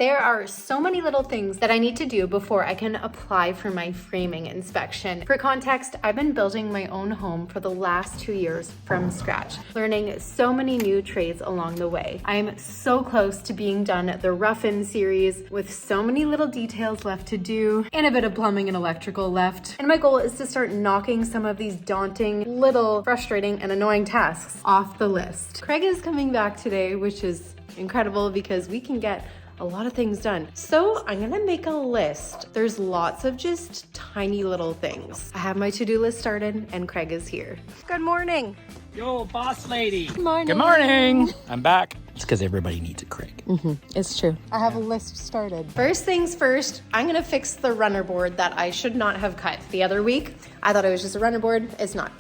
There are so many little things that I need to do before I can apply for my framing inspection. For context, I've been building my own home for the last 2 years from scratch, learning so many new trades along the way. I am so close to being done the rough-in series with so many little details left to do and a bit of plumbing and electrical left. And my goal is to start knocking some of these daunting, little, frustrating, and annoying tasks off the list. Craig is coming back today, which is incredible because we can get a lot of things done. So I'm gonna make a list. There's lots of just tiny little things. I have my to-do list started and Craig is here. Good morning. Yo, boss lady. Good morning. Good morning. I'm back. It's because everybody needs a Craig. It's true. I have a list started. First things first, I'm gonna fix the runner board that I should not have cut the other week. I thought it was just a runner board. It's not.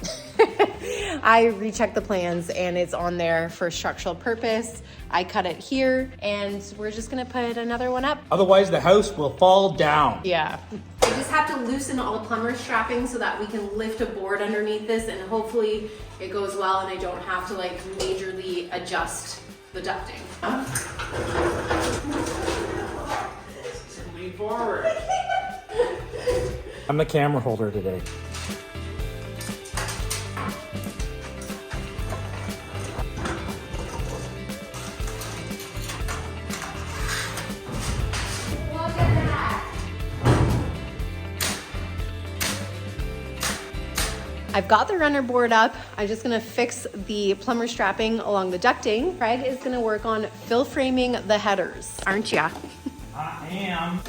I rechecked the plans and it's on there for structural purpose. I cut it here and we're just gonna put another one up. Otherwise, the house will fall down. Yeah. I just have to loosen all the plumber strapping so that we can lift a board underneath this and hopefully it goes well and I don't have to like majorly adjust the ducting. Lean forward. I'm the camera holder today. I've got the runner board up. I'm just gonna fix the plumber strapping along the ducting. Craig is gonna work on fill framing the headers, aren't ya? I am.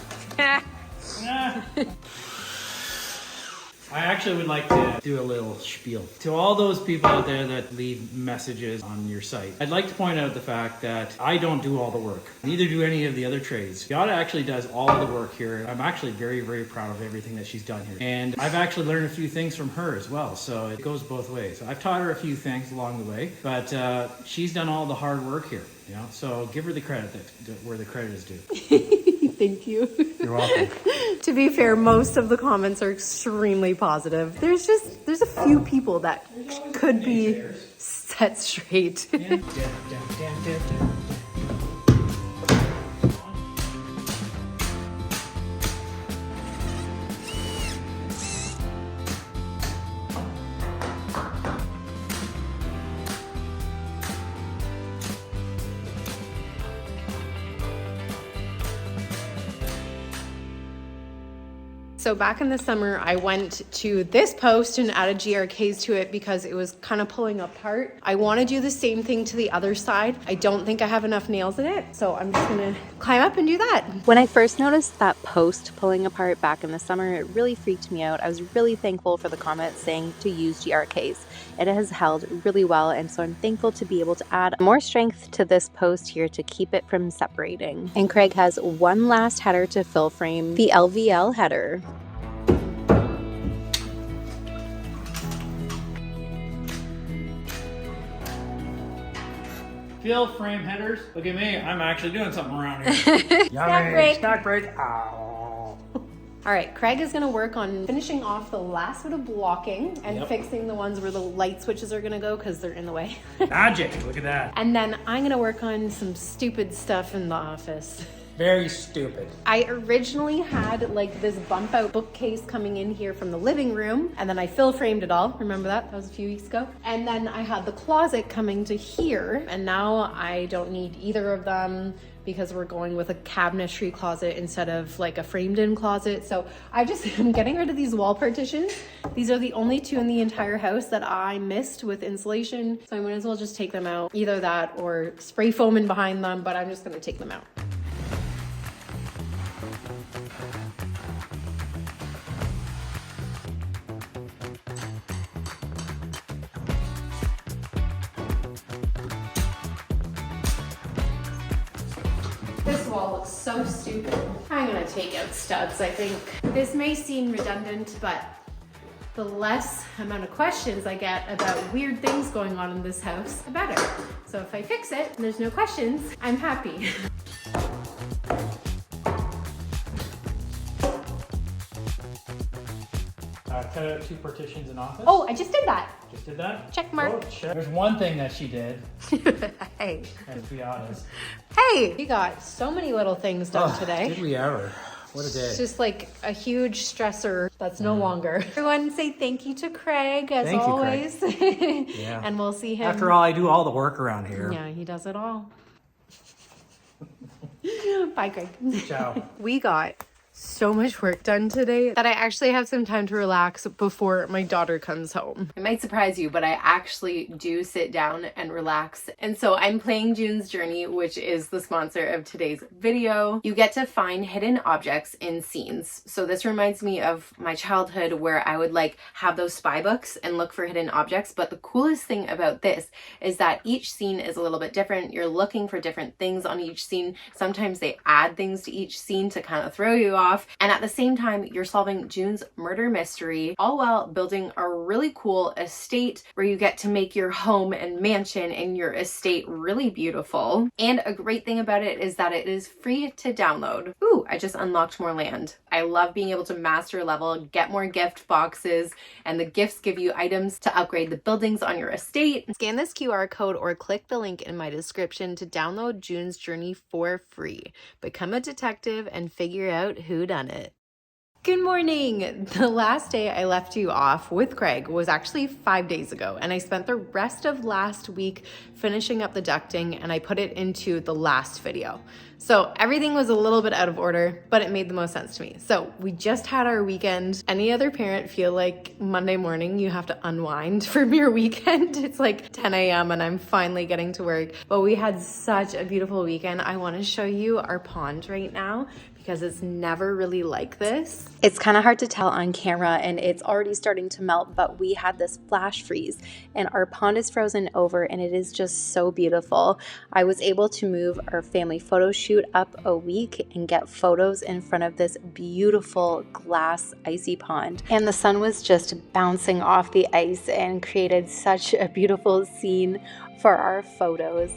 I actually would like to do a little spiel. To all those people out there that leave messages on your site, I'd like to point out the fact that I don't do all the work. Neither do any of the other trades. Biata actually does all of the work here. I'm actually very, very proud of everything that she's done here. And I've actually learned a few things from her as well. So it goes both ways. I've taught her a few things along the way, but she's done all the hard work here. You know, so give her the credit where the credit is due. Thank you. You're welcome. To be fair, most of the comments are extremely positive. There's a few people that could be set straight. So back in the summer, I went to this post and added GRKs to it because it was kind of pulling apart. I want to do the same thing to the other side. I don't think I have enough nails in it, so I'm just gonna climb up and do that. When I first noticed that post pulling apart back in the summer, it really freaked me out. I was really thankful for the comment saying to use GRKs. It has held really well, and so I'm thankful to be able to add more strength to this post here to keep it from separating. And Craig has one last header to fill frame, the LVL header. Fill frame headers. Look at me. I'm actually doing something around here. Yummy. Snack break. Ow. All right, Craig is gonna work on finishing off the last bit of blocking and fixing the ones where the light switches are gonna go because they're in the way. Magic. Look at that. And then I'm gonna work on some stupid stuff in the office. Very stupid. I originally had like this bump out bookcase coming in here from the living room, and then I fill framed it all. Remember that? That was a few weeks ago. And then I had the closet coming to here, and now I don't need either of them because we're going with a cabinetry closet instead of like a framed in closet. So I'm getting rid of these wall partitions. These are the only two in the entire house that I missed with insulation. So I might as well just take them out. Either that or spray foam in behind them, but I'm just gonna take them out. This wall looks so stupid. I'm gonna take out studs, I think. This may seem redundant, but the less amount of questions I get about weird things going on in this house, the better. So if I fix it and there's no questions, I'm happy. cut out 2 partitions in office. Oh, I just did that. Just did that? Check mark. Oh, check. There's one thing that she did. Hey. As Biata's. Hey! We got so many little things done today. Did we ever? What a day. It's just like a huge stressor that's no longer. Everyone say thank you to Craig as Thank you, always. Craig. Yeah. And we'll see him. After all, I do all the work around here. Yeah, he does it all. Bye, Craig. Ciao. We got so much work done today that I actually have some time to relax before my daughter comes home. It might surprise you, but I actually do sit down and relax. And so I'm playing June's Journey, which is the sponsor of today's video. You get to find hidden objects in scenes. So this reminds me of my childhood where I would like have those spy books and look for hidden objects. But the coolest thing about this is that each scene is a little bit different. You're looking for different things on each scene. Sometimes they add things to each scene to kind of throw you off. And at the same time, you're solving June's murder mystery, all while building a really cool estate where you get to make your home and mansion and your estate really beautiful. And a great thing about it is that it is free to download. Ooh, I just unlocked more land. I love being able to master level, get more gift boxes, and the gifts give you items to upgrade the buildings on your estate. Scan this QR code or click the link in my description to download June's Journey for free. Become a detective and figure out who done it. Good morning! The last day I left you off with Craig was actually 5 days ago, and I spent the rest of last week finishing up the ducting, and I put it into the last video. So everything was a little bit out of order, but it made the most sense to me. So we just had our weekend. Any other parent feel like Monday morning you have to unwind from your weekend? It's like 10 a.m. and I'm finally getting to work, but we had such a beautiful weekend. I want to show you our pond right now because it's never really like this. It's kind of hard to tell on camera and it's already starting to melt, but we had this flash freeze and our pond is frozen over and it is just so beautiful. I was able to move our family photo shoot up a week and get photos in front of this beautiful glass icy pond. And the sun was just bouncing off the ice and created such a beautiful scene for our photos.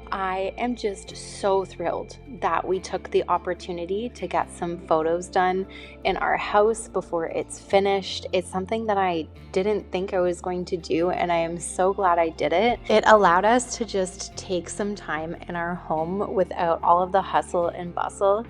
I am just so thrilled that we took the opportunity to get some photos done in our house before it's finished. It's something that I didn't think I was going to do, and I am so glad I did it. It allowed us to just take some time in our home without all of the hustle and bustle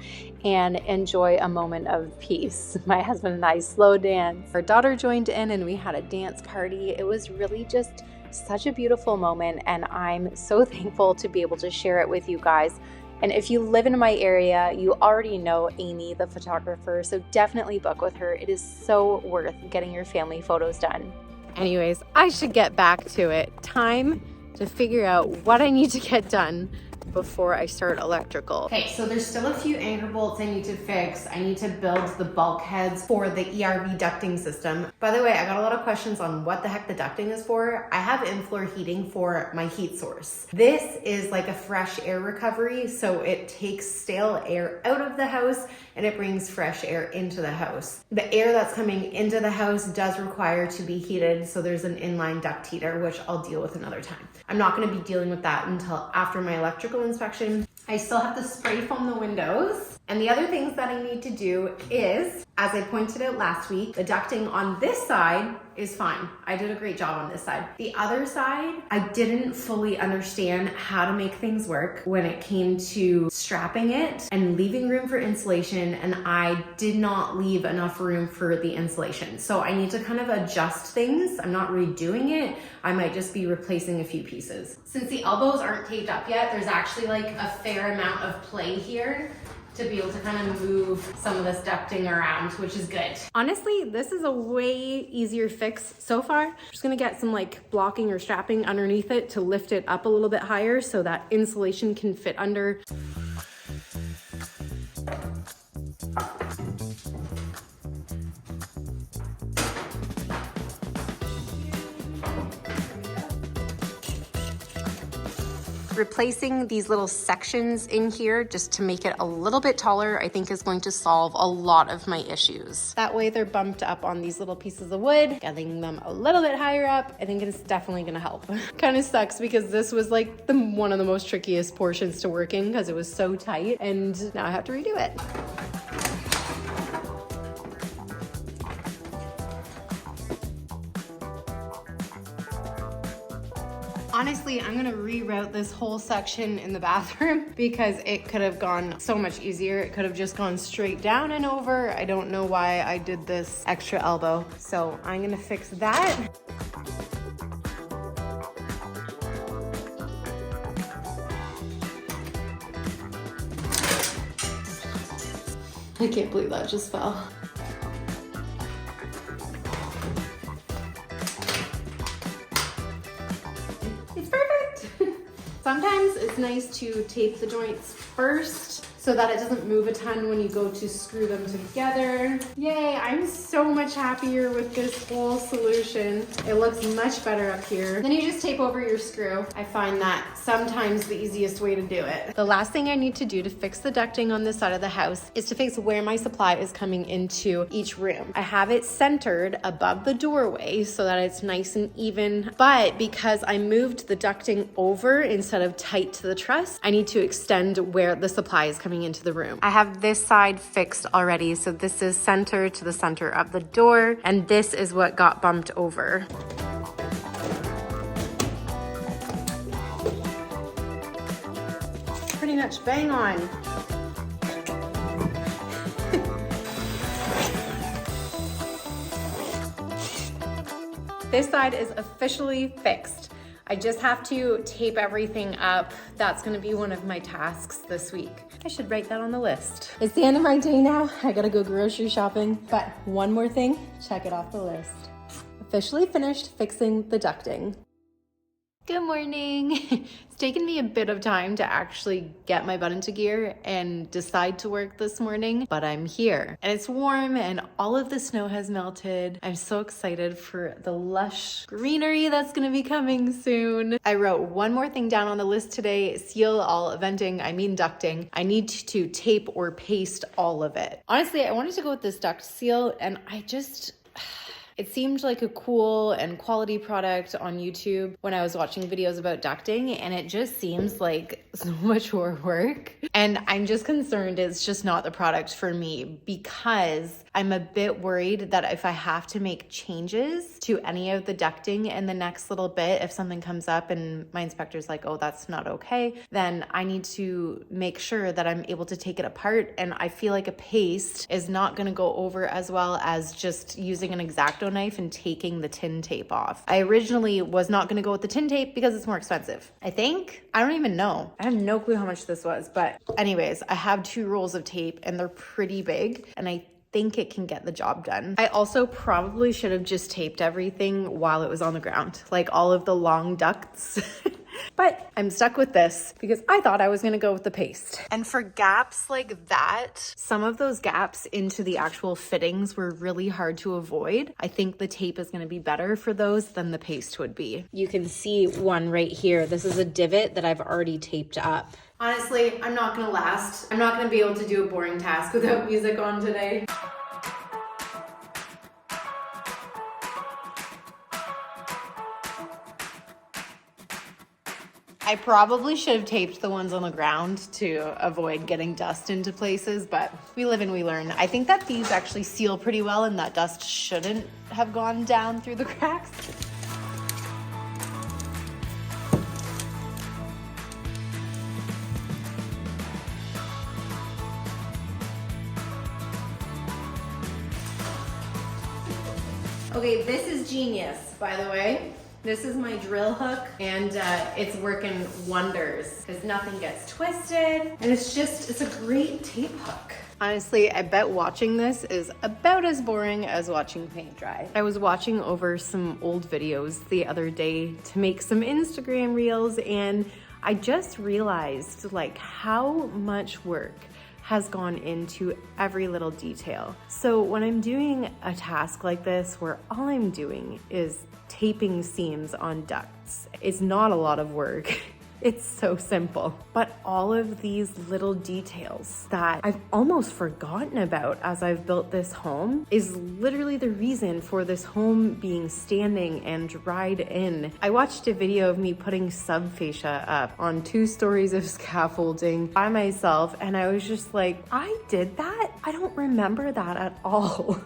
and enjoy a moment of peace. My husband and I slow danced. Our daughter joined in and we had a dance party. It was really just such a beautiful moment, and I'm so thankful to be able to share it with you guys. And if you live in my area, you already know Amy, the photographer, so definitely book with her. It is so worth getting your family photos done. Anyways, I should get back to it. Time to figure out what I need to get done before I start electrical. Okay, so there's still a few anchor bolts I need to fix. I need to build the bulkheads for the ERV ducting system. By the way, I got a lot of questions on what the heck the ducting is for. I have in-floor heating for my heat source. This is like a fresh air recovery, so it takes stale air out of the house and it brings fresh air into the house. The air that's coming into the house does require to be heated, so there's an inline duct heater, which I'll deal with another time. I'm not gonna be dealing with that until after my electrical inspection. I still have to spray foam the windows. And the other things that I need to do is, as I pointed out last week, the ducting on this side is fine. I did a great job on this side. The other side, I didn't fully understand how to make things work when it came to strapping it and leaving room for insulation, and I did not leave enough room for the insulation. So I need to kind of adjust things. I'm not redoing it. I might just be replacing a few pieces. Since the elbows aren't taped up yet, there's actually like a fair amount of play here to be able to kind of move some of this ducting around, which is good. Honestly, this is a way easier fix so far. I'm just gonna get some like blocking or strapping underneath it to lift it up a little bit higher so that insulation can fit under. Replacing these little sections in here just to make it a little bit taller, I think is going to solve a lot of my issues. That way they're bumped up on these little pieces of wood, getting them a little bit higher up. I think it's definitely gonna help. Kind of sucks because this was like one of the most trickiest portions to work in because it was so tight, and now I have to redo it. Honestly, I'm gonna reroute this whole section in the bathroom because it could have gone so much easier. It could have just gone straight down and over. I don't know why I did this extra elbow. So I'm gonna fix that. I can't believe that just fell. It's perfect. Sometimes it's nice to tape the joints first so that it doesn't move a ton when you go to screw them together. Yay, I'm so much happier with this whole solution. It looks much better up here. Then you just tape over your screw. I find that sometimes the easiest way to do it. The last thing I need to do to fix the ducting on this side of the house is to fix where my supply is coming into each room. I have it centered above the doorway so that it's nice and even, but because I moved the ducting over instead of tight to the truss, I need to extend where the supply is coming into the room. I have this side fixed already, so this is center to the center of the door, and this is what got bumped over. Pretty much bang on. This side is officially fixed. I just have to tape everything up. That's gonna be one of my tasks this week. I should write that on the list. It's the end of my day now. I gotta go grocery shopping, but one more thing, check it off the list. Officially finished fixing the ducting. Good morning. It's taken me a bit of time to actually get my butt into gear and decide to work this morning, but I'm here. And it's warm and all of the snow has melted. I'm so excited for the lush greenery that's gonna be coming soon. I wrote one more thing down on the list today, seal all venting, I mean ducting. I need to tape or paste all of it. Honestly, I wanted to go with this duct seal and it seemed like a cool and quality product on YouTube when I was watching videos about ducting, and it just seems like so much more work. And I'm just concerned it's just not the product for me because I'm a bit worried that if I have to make changes to any of the ducting in the next little bit, if something comes up and my inspector's like, oh, that's not okay, then I need to make sure that I'm able to take it apart. And I feel like a paste is not gonna go over as well as just using an X-Acto knife and taking the tin tape off. I originally was not gonna go with the tin tape because it's more expensive. I don't even know. I have no clue how much this was, but anyways, I have 2 rolls of tape and they're pretty big and I think it can get the job done. I also probably should have just taped everything while it was on the ground, like all of the long ducts. But I'm stuck with this because I thought I was gonna go with the paste. And for gaps like that, some of those gaps into the actual fittings were really hard to avoid. I think the tape is gonna be better for those than the paste would be. You can see one right here. This is a divot that I've already taped up. Honestly, I'm not gonna last. I'm not gonna be able to do a boring task without music on today. I probably should have taped the ones on the ground to avoid getting dust into places, but we live and we learn. I think that these actually seal pretty well and that dust shouldn't have gone down through the cracks. Okay, this is genius, by the way. This is my drill hook and it's working wonders because nothing gets twisted and it's a great tape hook. Honestly, I bet watching this is about as boring as watching paint dry. I was watching over some old videos the other day to make some Instagram reels and I just realized like how much work has gone into every little detail. So when I'm doing a task like this where all I'm doing is taping seams on ducts, it's not a lot of work. It's so simple. But all of these little details that I've almost forgotten about as I've built this home is literally the reason for this home being standing and dried in. I watched a video of me putting subfascia up on 2 stories of scaffolding by myself, and I was just like, I did that? I don't remember that at all.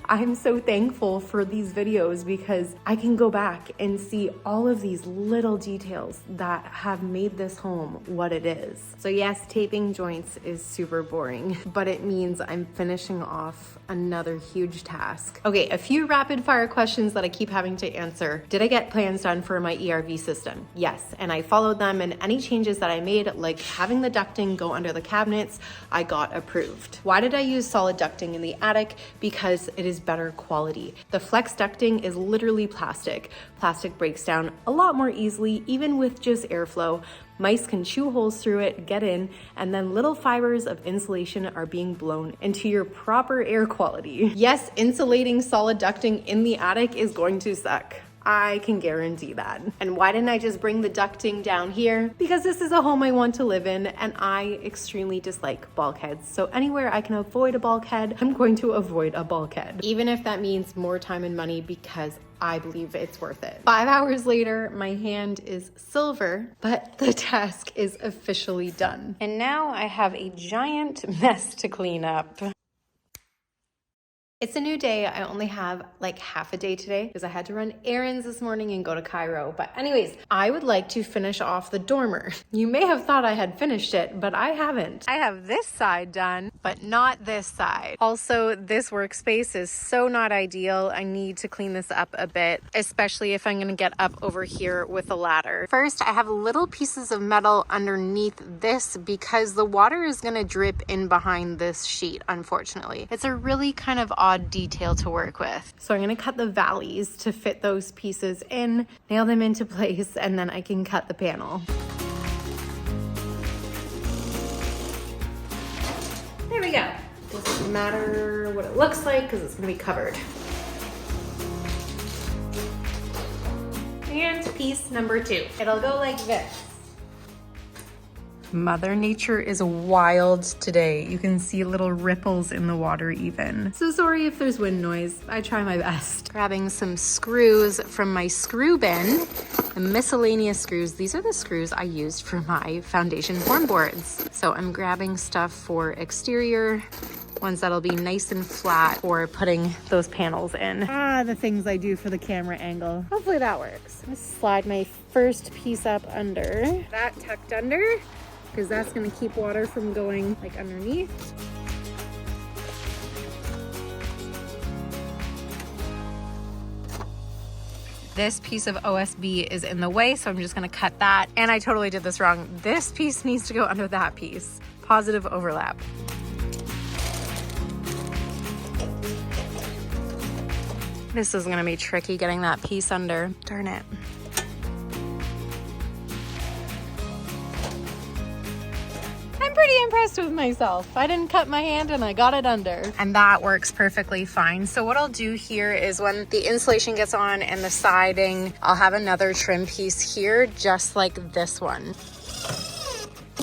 I'm so thankful for these videos because I can go back and see all of these little details that have made this home what it is. So yes, taping joints is super boring, but it means I'm finishing off another huge task. Okay, a few rapid fire questions that I keep having to answer. Did I get plans done for my ERV system? Yes, and I followed them, and any changes that I made, like having the ducting go under the cabinets, I got approved. Why did I use solid ducting in the attic? Because it is better quality. The flex ducting is literally plastic. Plastic breaks down a lot more easily, even with just airflow. Mice can chew holes through it, get in, and then little fibers of insulation are being blown into your proper air quality. Yes, insulating solid ducting in the attic is going to suck. I can guarantee that. And why didn't I just bring the ducting down here? Because this is a home I want to live in, and I extremely dislike bulkheads. So anywhere I can avoid a bulkhead, I'm going to avoid a bulkhead. Even if that means more time and money, because I believe it's worth it. 5 hours later, my hand is silver, but the task is officially done. And now I have a giant mess to clean up. It's a new day. I only have like half a day today because I had to run errands this morning and go to Cairo. But anyways, I would like to finish off the dormer. You may have thought I had finished it, but I haven't. I have this side done, but not this side. Also, this workspace is so not ideal. I need to clean this up a bit, especially if I'm gonna get up over here with a ladder. First, I have little pieces of metal underneath this because the water is gonna drip in behind this sheet, unfortunately. It's a really kind of odd detail to work with. So I'm gonna cut the valleys to fit those pieces in, nail them into place, and then I can cut the panel. There we go. Doesn't matter what it looks like because it's gonna be covered. And piece number 2. It'll go like this. Mother Nature is wild today. You can see little ripples in the water even. So sorry if there's wind noise. I try my best. Grabbing some screws from my screw bin, the miscellaneous screws. These are the screws I used for my foundation form boards. So I'm grabbing stuff for exterior, ones that'll be nice and flat for putting those panels in. The things I do for the camera angle. Hopefully that works. I'm gonna slide my first piece up under. That tucked under, because that's gonna keep water from going like underneath. This piece of OSB is in the way, so I'm just gonna cut that. And I totally did this wrong. This piece needs to go under that piece. Positive overlap. This is gonna be tricky getting that piece under. Darn it. I'm pretty impressed with myself. I didn't cut my hand and I got it under. And that works perfectly fine. So what I'll do here is when the insulation gets on and the siding, I'll have another trim piece here, just like this one.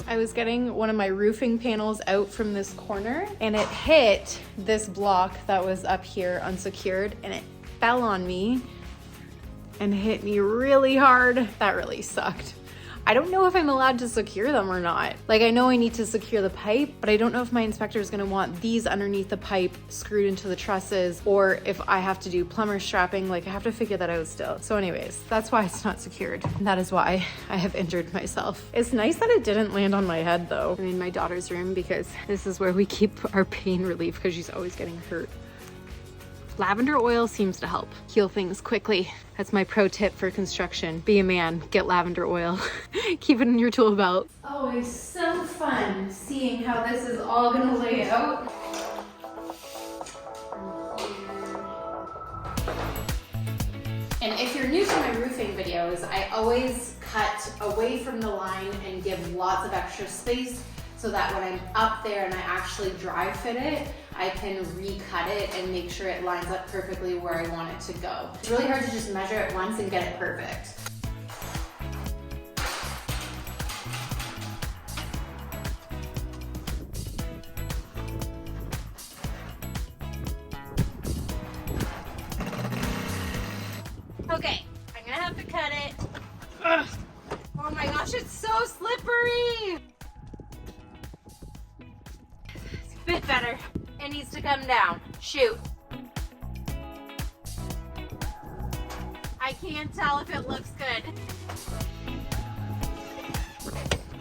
I was getting one of my roofing panels out from this corner and it hit this block that was up here unsecured and it fell on me and hit me really hard. That really sucked. I don't know if I'm allowed to secure them or not. Like, I know I need to secure the pipe, but I don't know if my inspector is gonna want these underneath the pipe screwed into the trusses, or if I have to do plumber strapping. Like, I have to figure that out still. So anyways, that's why it's not secured. That is why I have injured myself. It's nice that it didn't land on my head though. I'm in my daughter's room because this is where we keep our pain relief because she's always getting hurt. Lavender oil seems to help heal things quickly. That's my pro tip for construction. Be a man, get lavender oil. Keep it in your tool belt. Always so fun seeing how this is all gonna lay out. And if you're new to my roofing videos, I always cut away from the line and give lots of extra space so that when I'm up there and I actually dry fit it, I can recut it and make sure it lines up perfectly where I want it to go. It's really hard to just measure it once and get it perfect. It needs to come down. Shoot. I can't tell if it looks good.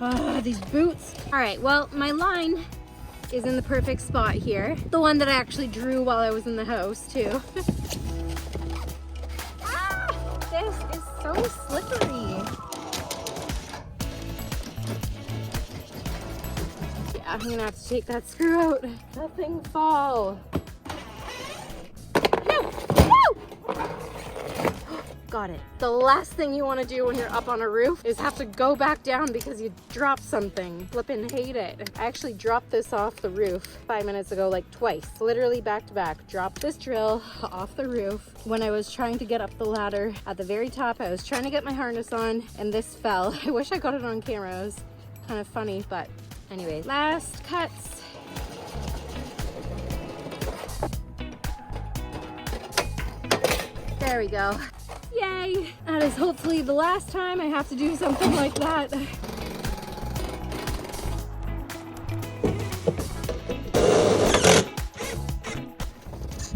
Oh, these boots. All right, well, my line is in the perfect spot here. The one that I actually drew while I was in the house too. Ah, this is so slippery. Yeah, I'm gonna have to take that screw out. Nothing fall. No, no! Got it. The last thing you want to do when you're up on a roof is have to go back down because you dropped something. Flippin' hate it. I actually dropped this off the roof 5 minutes ago, like twice, literally back to back. Dropped this drill off the roof. When I was trying to get up the ladder at the very top, I was trying to get my harness on and this fell. I wish I got it on camera. It was kind of funny, but anyway, last cuts. There we go. Yay! That is hopefully the last time I have to do something like that.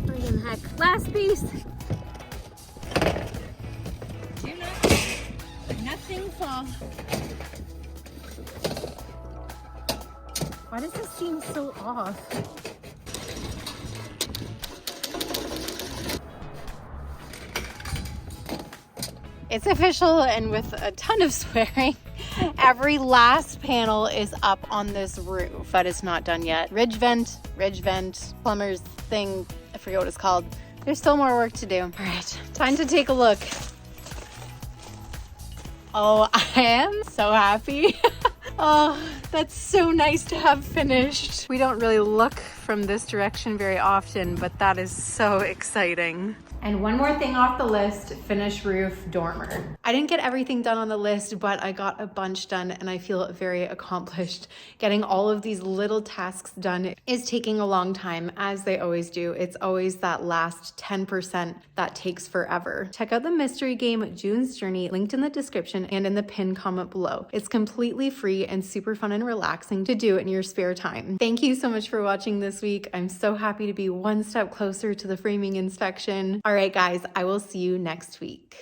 Friggin' heck. Last piece. Do nothing fall. Why does this seem so off? It's official, and with a ton of swearing, every last panel is up on this roof, but it's not done yet. Ridge vent, plumber's thing, I forget what it's called. There's still more work to do. All right, time to take a look. Oh, I am so happy. Oh, that's so nice to have finished. We don't really look from this direction very often, but that is so exciting. And one more thing off the list, finish roof dormer. I didn't get everything done on the list, but I got a bunch done and I feel very accomplished. Getting all of these little tasks done is taking a long time, as they always do. It's always that last 10% that takes forever. Check out the mystery game, June's Journey, linked in the description and in the pinned comment below. It's completely free and super fun and relaxing to do in your spare time. Thank you so much for watching this week. I'm so happy to be one step closer to the framing inspection. All right, guys, I will see you next week.